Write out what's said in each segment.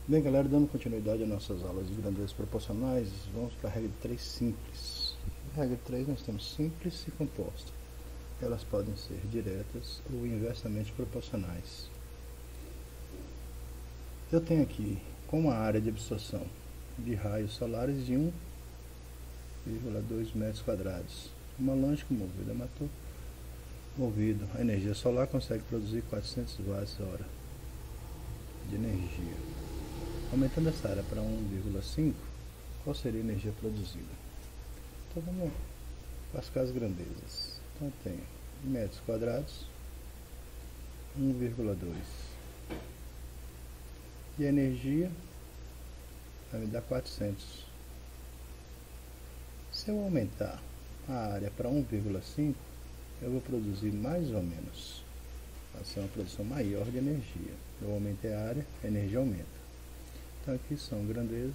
Bem, galera, dando continuidade às nossas aulas de grandezas proporcionais, vamos para a regra de 3 simples. Na regra de 3 nós temos simples e composta. Elas podem ser diretas ou inversamente proporcionais. Eu tenho aqui como a área de absorção de raios solares de 1,2 metros quadrados. Uma lâmpada movido a energia solar consegue produzir 400 watts-hora de energia. Aumentando essa área para 1,5, qual seria a energia produzida? Então vamos classificar as grandezas. Então eu tenho metros quadrados, 1,2. E a energia vai me dar 400. Se eu aumentar a área para 1,5, eu vou produzir mais ou menos. Vai ser uma produção maior de energia. Eu aumentei a área, a energia aumenta. Então aqui são grandezas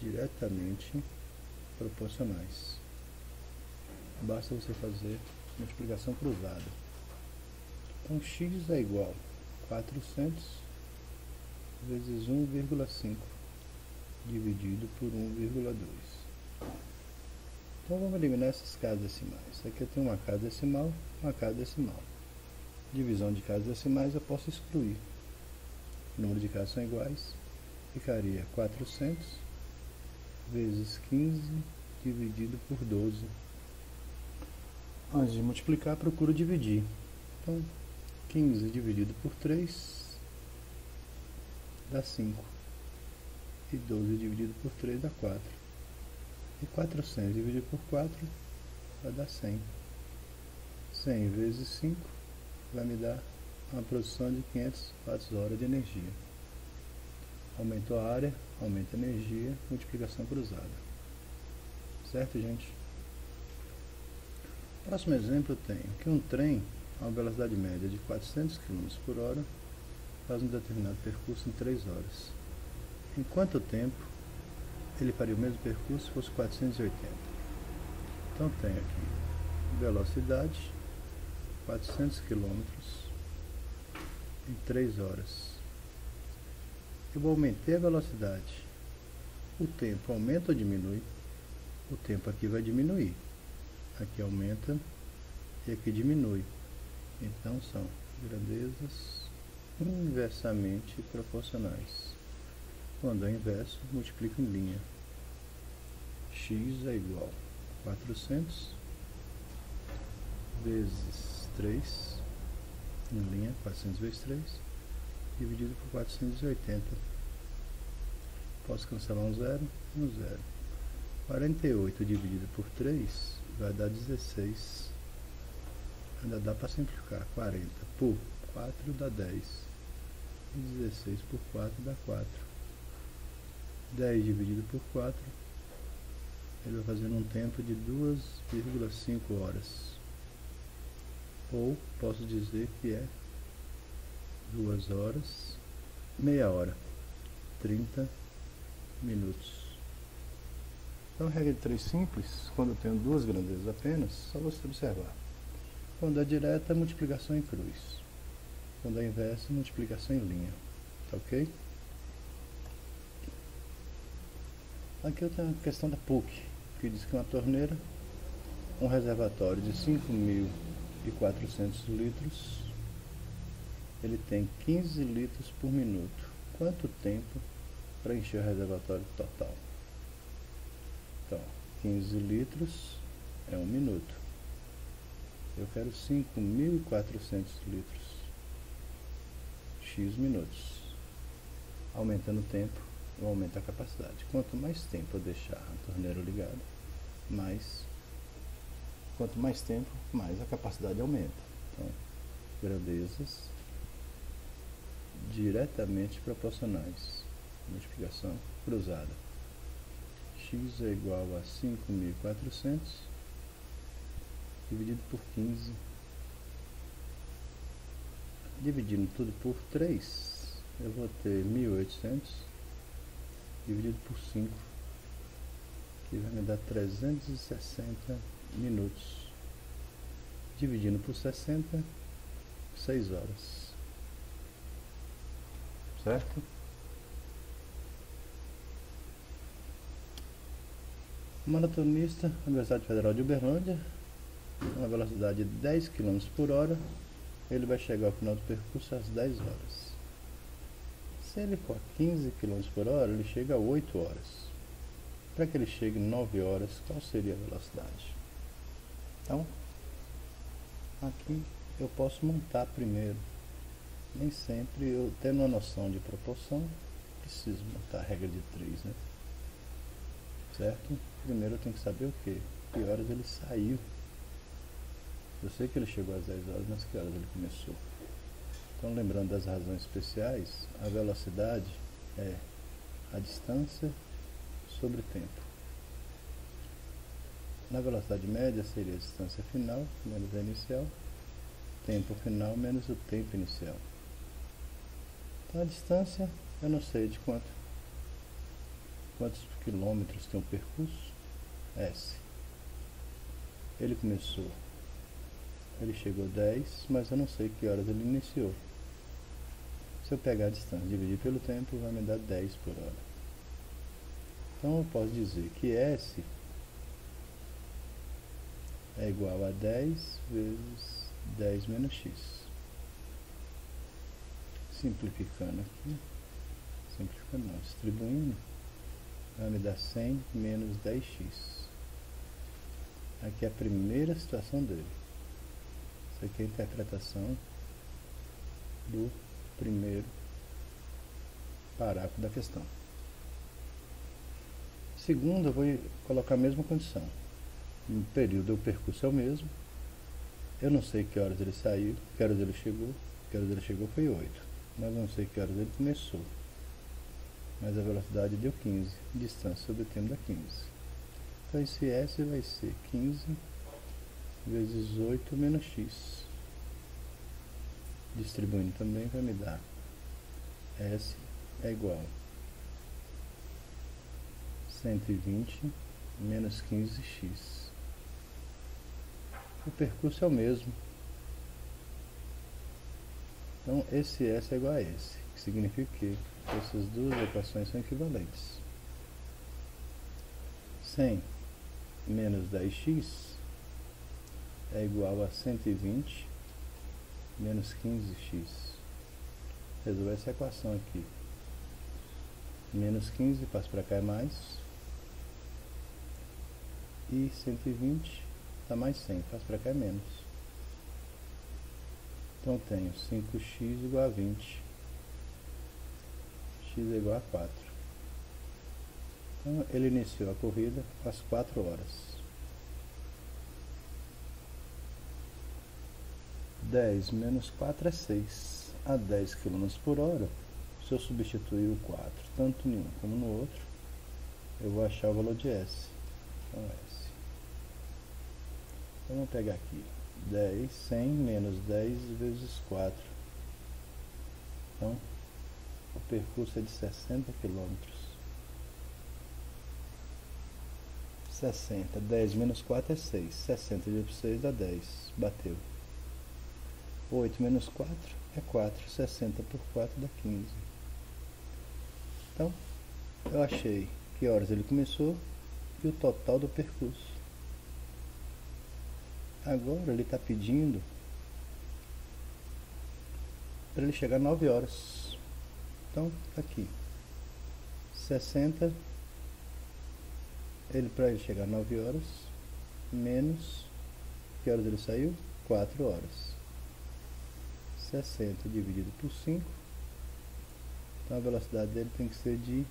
diretamente proporcionais. Basta você fazer multiplicação cruzada. Então x é igual a 400 vezes 1,5 dividido por 1,2. Então vamos eliminar essas casas decimais. Aqui eu tenho uma casa decimal, uma casa decimal. Divisão de casas decimais eu posso excluir. O número de casas são iguais. Ficaria 400 vezes 15 dividido por 12. Antes de multiplicar, procuro dividir. Então, 15 dividido por 3 dá 5. E 12 dividido por 3 dá 4. E 400 dividido por 4 vai dar 100. 100 vezes 5 vai me dar uma produção de 500 watts-hora de energia. Aumentou a área, aumenta a energia, multiplicação cruzada. Certo, gente? Próximo exemplo eu tenho que um trem a uma velocidade média de 400 km por hora faz um determinado percurso em 3 horas. Em quanto tempo ele faria o mesmo percurso se fosse 480? Então tenho aqui velocidade 400 km em 3 horas. Eu aumentei a velocidade. O tempo aumenta ou diminui? O tempo aqui vai diminuir. Aqui aumenta e aqui diminui. Então são grandezas inversamente proporcionais. Quando é inverso, multiplico em linha. X é igual a 400 vezes 3, em linha, 400 vezes 3, dividido por 480. Posso cancelar um zero, um zero. 48 dividido por 3 vai dar 16. Ainda dá para simplificar. 40 por 4 dá 10. E 16 por 4 dá 4. 10 dividido por 4, ele vai fazer um tempo de 2,5 horas. Ou posso dizer que é 2 horas, meia hora, 30 minutos. Então, regra de 3 simples, quando eu tenho duas grandezas apenas, só você observar. Quando é direta, multiplicação em cruz. Quando é inversa, multiplicação em linha. Tá ok? Aqui eu tenho a questão da PUC, que diz que uma torneira, um reservatório de 5.400 litros, ele tem 15 litros por minuto. Quanto tempo para encher o reservatório total? Então, 15 litros é 1 minuto. Eu quero 5.400 litros. X minutos. Aumentando o tempo, eu aumento a capacidade. Quanto mais tempo eu deixar a torneira ligada, quanto mais tempo, mais a capacidade aumenta. Então, grandezas diretamente proporcionais. Multiplicação cruzada. X é igual a 5.400 dividido por 15. Dividindo tudo por 3, eu vou ter 1.800 dividido por 5, que vai me dar 360 minutos. Dividindo por 60, 6 horas. Certo? Maratonista, Universidade Federal de Uberlândia, uma velocidade de 10 km por hora, ele vai chegar ao final do percurso às 10 horas. Se ele for a 15 km por hora, ele chega a 8 horas. Para que ele chegue em 9 horas, qual seria a velocidade? Então, aqui eu posso montar primeiro. Nem sempre eu, tendo uma noção de proporção, preciso montar a regra de 3, né? Certo? Primeiro eu tenho que saber o que? Que horas ele saiu. Eu sei que ele chegou às 10 horas, mas que horas ele começou? Então, lembrando das razões especiais, a velocidade é a distância sobre o tempo. Na velocidade média seria a distância final menos a inicial, tempo final menos o tempo inicial. Então, a distância eu não sei de quantos quilômetros tem o percurso, S. Ele chegou a 10, mas eu não sei que horas ele iniciou. Se eu pegar a distância e dividir pelo tempo, vai me dar 10 por hora. Então eu posso dizer que S é igual a 10 vezes 10 menos x. Simplificando aqui, distribuindo, vai me dar 100 menos 10x. Aqui é a primeira situação dele. Isso aqui é a interpretação do primeiro parágrafo da questão. Segundo, eu vou colocar a mesma condição. No período, o percurso é o mesmo. Eu não sei que horas ele saiu, que horas ele chegou. Que horas ele chegou foi 8. Mas não sei que horas ele começou. Mas a velocidade deu 15. Distância sobre o tempo dá 15. Então esse S vai ser 15 vezes 8 menos x. Distribuindo também vai me dar S é igual a 120 menos 15x. O percurso é o mesmo. Então esse S é igual a esse, que significa que essas duas equações são equivalentes. 100 menos 10x é igual a 120 menos 15x. Resolver essa equação aqui. Menos 15 passa para cá é mais. E 120 está mais 100, passa para cá é menos. Então tenho 5x igual a 20. X é igual a 4. Então ele iniciou a corrida às 4 horas. 10 menos 4 é 6. A 10 km por hora, se eu substituir o 4 tanto em um como no outro, eu vou achar o valor de S. Então S. Então vamos pegar aqui 10, 100 menos 10 vezes 4. Então o percurso é de 60 km. 60, 10 menos 4 é 6. 60 dividido por 6 dá 10. Bateu. 8 menos 4 é 4. 60 por 4 dá 15. Então, eu achei que horas ele começou e o total do percurso. Agora ele está pedindo para ele chegar a 9 horas. Então, aqui. 60, para ele chegar a 9 horas, menos, que horas ele saiu? 4 horas. 60 dividido por 5, então a velocidade dele tem que ser de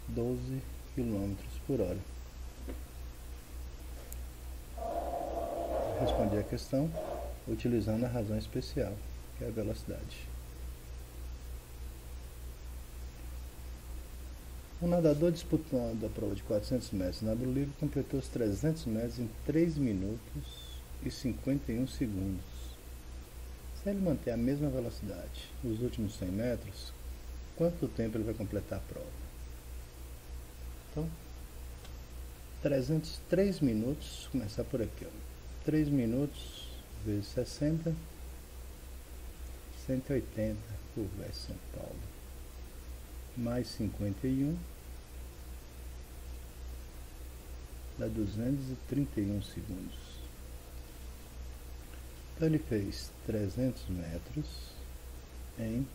12 km por hora. Respondi a questão utilizando a razão especial, que é a velocidade. Um nadador disputando a prova de 400 metros nado livre completou os 300 metros em 3 minutos e 51 segundos. Se ele manter a mesma velocidade nos últimos 100 metros, quanto tempo ele vai completar a prova? Então, 3 minutos, começar por aqui, ó. 3 minutos vezes 60, 180, curva São Paulo, mais 51, dá 231 segundos. Então ele fez 300 metros em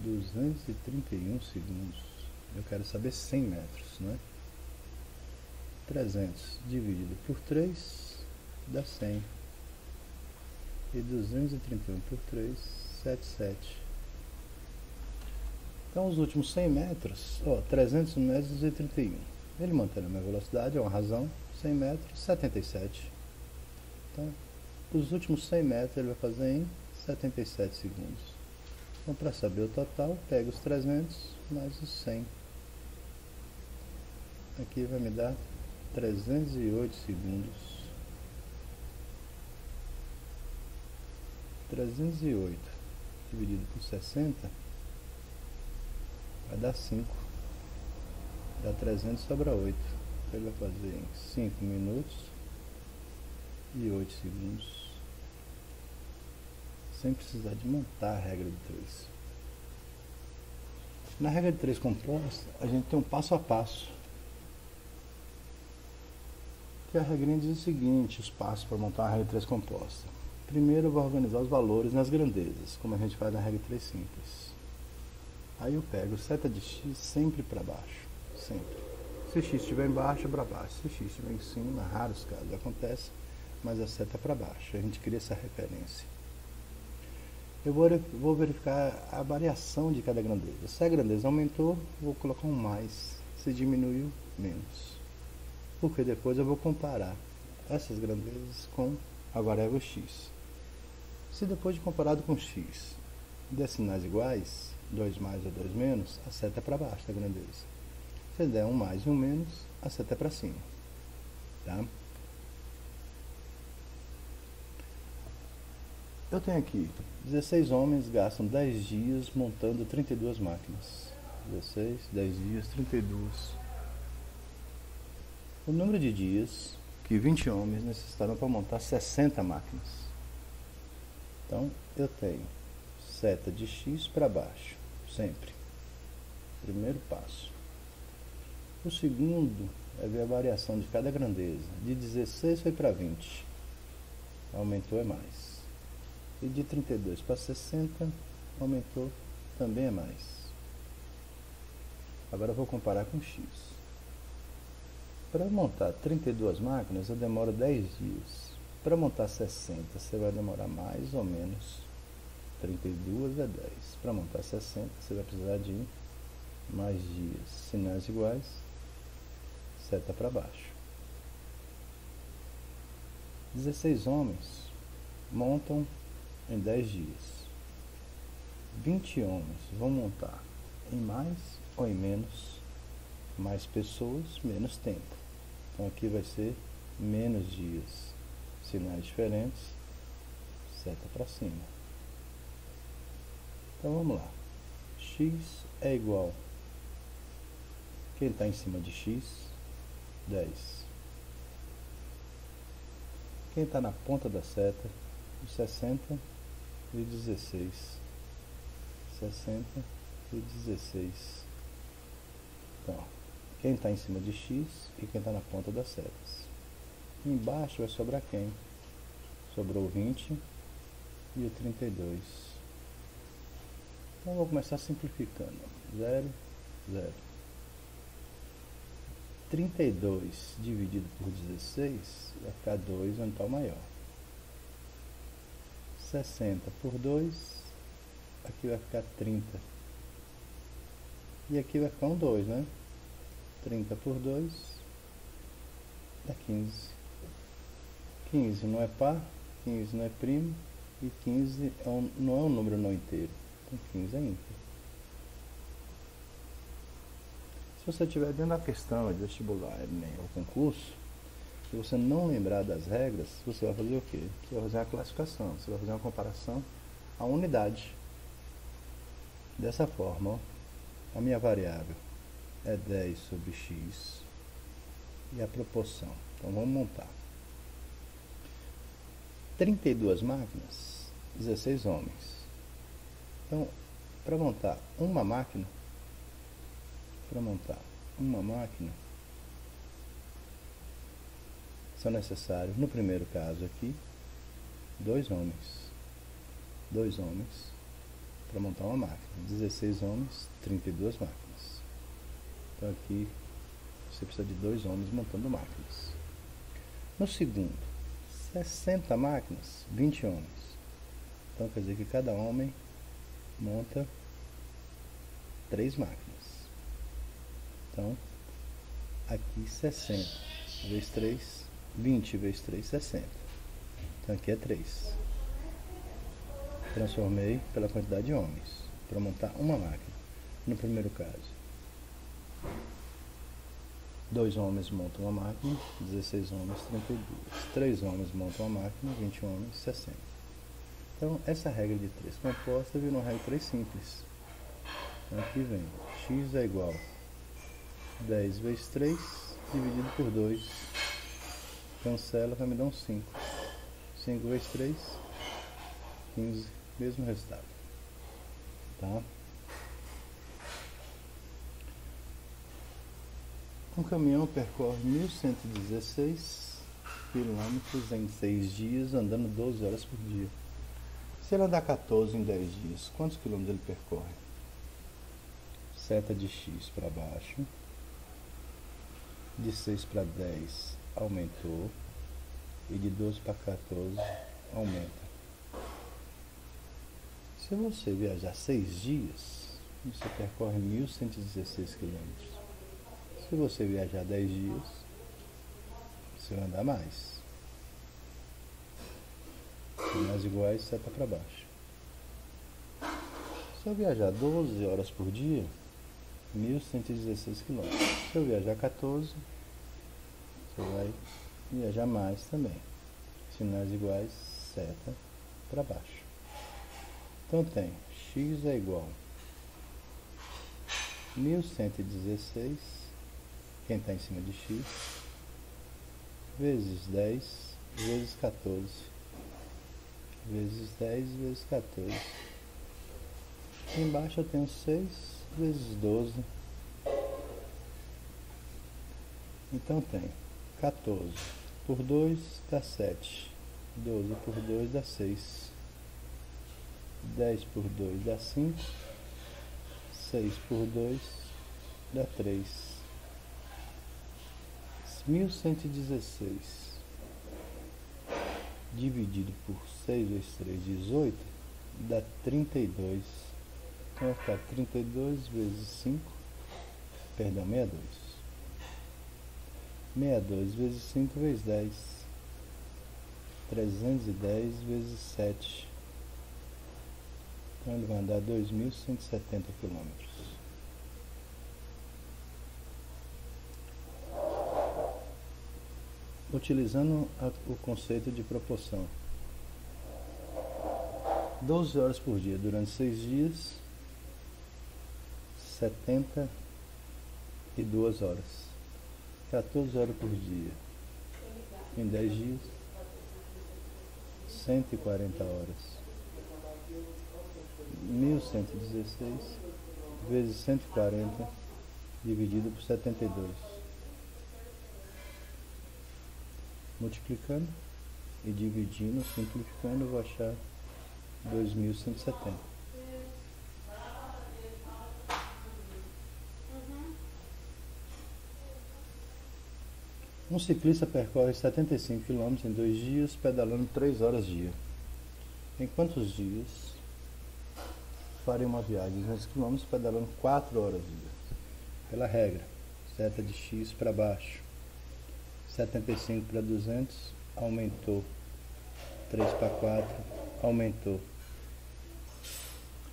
231 segundos. Eu quero saber 100 metros, né? 300 dividido por 3 dá 100. E 231 por 3, 77. Então os últimos 100 metros, 300 metros, 231. Ele mantém a minha velocidade, é uma razão, 100 metros, 77. Então, os últimos 100 metros ele vai fazer em 77 segundos. Então, para saber o total, pega os 300 mais os 100. Aqui vai me dar 308 segundos. 308 dividido por 60 vai dar 5. Dá 300, sobra 8. Ele vai fazer em 5 minutos e 8 segundos. Sem precisar de montar a regra de 3. Na regra de 3 composta, a gente tem um passo a passo. Que a regrinha diz o seguinte, os passos para montar uma regra de 3 composta. Primeiro eu vou organizar os valores nas grandezas, como a gente faz na regra de 3 simples. Aí eu pego seta de x sempre para baixo, sempre. Se x estiver embaixo, é para baixo. Se x estiver em cima, raros casos acontece, mas a seta é para baixo. A gente cria essa referência. Eu vou verificar a variação de cada grandeza. Se a grandeza aumentou, vou colocar um mais. Se diminuiu, menos. Porque depois eu vou comparar essas grandezas com a variável x. Se depois de comparado com x der sinais iguais, 2 mais ou 2 menos, a seta é para baixo da grandeza. Se der um mais e um menos, a seta é para cima. Tá? Eu tenho aqui 16 homens gastam 10 dias montando 32 máquinas. 16, 10 dias, 32. O número de dias que 20 homens necessitaram para montar 60 máquinas. Então, eu tenho seta de x para baixo, sempre. Primeiro passo. O segundo é ver a variação de cada grandeza. De 16 foi para 20. Aumentou é mais. E de 32 para 60, aumentou também é mais. Agora eu vou comparar com x. Para montar 32 máquinas, eu demoro 10 dias. Para montar 60, você vai demorar mais ou menos 32 é 10. Para montar 60, você vai precisar de mais dias. Sinais iguais, seta para baixo. 16 homens montam em 10 dias. 20 homens vão montar em mais ou em menos. Mais pessoas, menos tempo. Então aqui vai ser menos dias. Sinais diferentes, seta para cima. Então vamos lá. X é igual. Quem está em cima de x? 10. Quem está na ponta da seta? 60 e 16. 60 e 16. Então, quem está em cima de x e quem está na ponta das setas. Embaixo vai sobrar quem? Sobrou o 20 e o 32. Então, eu vou começar simplificando. 0, 0. 32 dividido por 16 vai ficar 2, onde está o maior. 60 por 2, aqui vai ficar 30. E aqui vai ficar um 2, né? 30 por 2 dá 15. 15 não é par, 15 não é primo, e 15 não é um número não inteiro. Então 15 é ímpar. Se você estiver dentro da questão de vestibular, Enem ou concurso, se você não lembrar das regras, você vai fazer o quê? Você vai fazer uma classificação, você vai fazer uma comparação à unidade. Dessa forma, ó, a minha variável é 10 sobre x e a proporção. Então vamos montar. 32 máquinas, 16 homens. Então, para montar uma máquina, são necessários, no primeiro caso aqui, 2 homens. 2 homens para montar uma máquina. 16 homens, 32 máquinas. Então aqui você precisa de 2 homens montando máquinas. No segundo, 60 máquinas, 20 homens. Então quer dizer que cada homem monta 3 máquinas. Então, aqui 60 vezes 3, 20 vezes 3, 60. Então aqui é 3. Transformei pela quantidade de homens para montar uma máquina. No primeiro caso, 2 homens montam uma máquina, 16 homens, 32. 3 homens montam uma máquina, 20 homens, 60. Então, essa regra de 3 composta vira uma regra de 3 simples. Então, aqui vem x é igual a 10 vezes 3 dividido por 2. Cancela, vai me dar um 5. 5 vezes 3, 15, mesmo resultado. Tá? Um caminhão percorre 1.116 quilômetros em 6 dias, andando 12 horas por dia. Se ele andar 14 em 10 dias, quantos quilômetros ele percorre? Seta de x para baixo. De 6 para 10 aumentou. E de 12 para 14 aumenta. Se você viajar 6 dias, você percorre 1.116 quilômetros. Se você viajar 10 dias, você vai andar mais. Sinais iguais, seta para baixo. Se eu viajar 12 horas por dia, 1.116 km. Se eu viajar 14, você vai viajar mais também. Sinais iguais, seta para baixo. Então tem x é igual a 1.116, quem está em cima de x, vezes 10, vezes 14, vezes 10, vezes 14. Embaixo eu tenho 6 vezes 12. Então tem 14 por 2 dá 7. 12 por 2 dá 6. 10 por 2 dá 5. 6 por 2 dá 3. 1.116 dividido por 6 vezes 3, 18, dá 32. Então vai ficar 32 vezes 5, perdão, 62. 62 vezes 5 vezes 10. 310 vezes 7. Então ele vai andar 2.170 quilômetros. Utilizando o conceito de proporção. 12 horas por dia durante 6 dias, 72 horas. 14 horas por dia em 10 dias, 140 horas. 1.116 vezes 140 dividido por 72. Multiplicando e dividindo, simplificando, eu vou achar 2.170. Um ciclista percorre 75 km em 2 dias, pedalando 3 horas dia. Em quantos dias faria uma viagem de 200 km pedalando 4 horas dia? Pela regra, seta de x para baixo. 75 para 200, aumentou. 3 para 4, aumentou.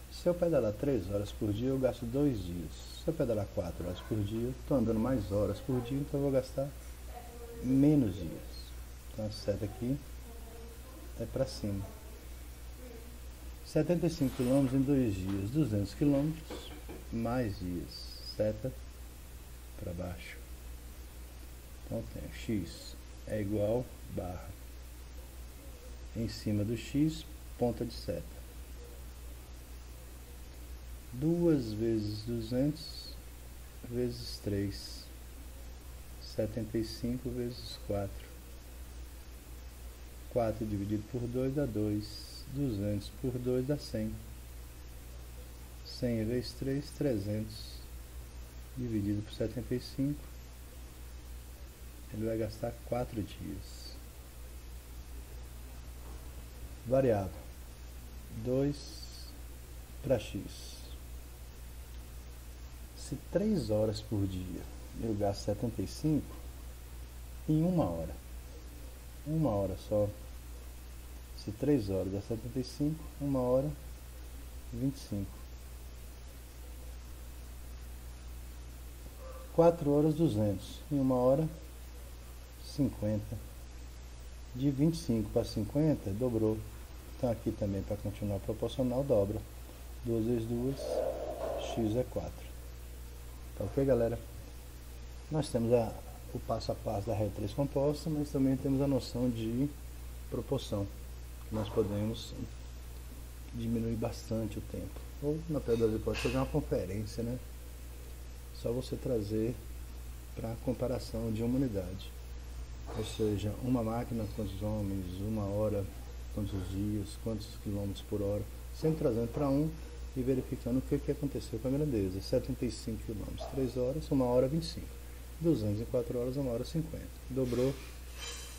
Se eu pedalar 3 horas por dia, eu gasto 2 dias. Se eu pedalar 4 horas por dia, estou andando mais horas por dia, então eu vou gastar menos dias. Então a seta aqui é para cima. 75 km em 2 dias, 200 km, mais dias, seta para baixo. Então tem x é igual barra em cima do x, ponta de seta. 2 vezes 200 vezes 3, 75 vezes 4, 4 dividido por 2 dá 2. 200 por 2 dá 100. 100 vezes 3, 300. Dividido por 75. Ele vai gastar 4 dias. Variável 2 para x. Se 3 horas por dia eu gasto 75, em 1 hora. 1 hora só. Se 3 horas dá 75, 1 hora 25. 4 horas 200. Em 1 hora 50. De 25 para 50 dobrou. Então aqui também, para continuar proporcional, dobra. 2 vezes 2, x é 4. Tá ok, galera? Nós temos o passo a passo da regra 3 composta, mas também temos a noção de proporção. Nós podemos diminuir bastante o tempo. Ou, na pior das hipóteses, fazer uma conferência, né? Só você trazer para comparação de uma unidade. Ou seja, uma máquina, quantos homens, 1 hora, quantos dias, quantos quilômetros por hora. Sempre trazendo para um e verificando o que aconteceu com a grandeza. 75 km, 3 horas, 1 hora 25. 200 em 4 horas, 1 hora 50. Dobrou,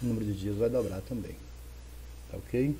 o número de dias vai dobrar também. Tá ok?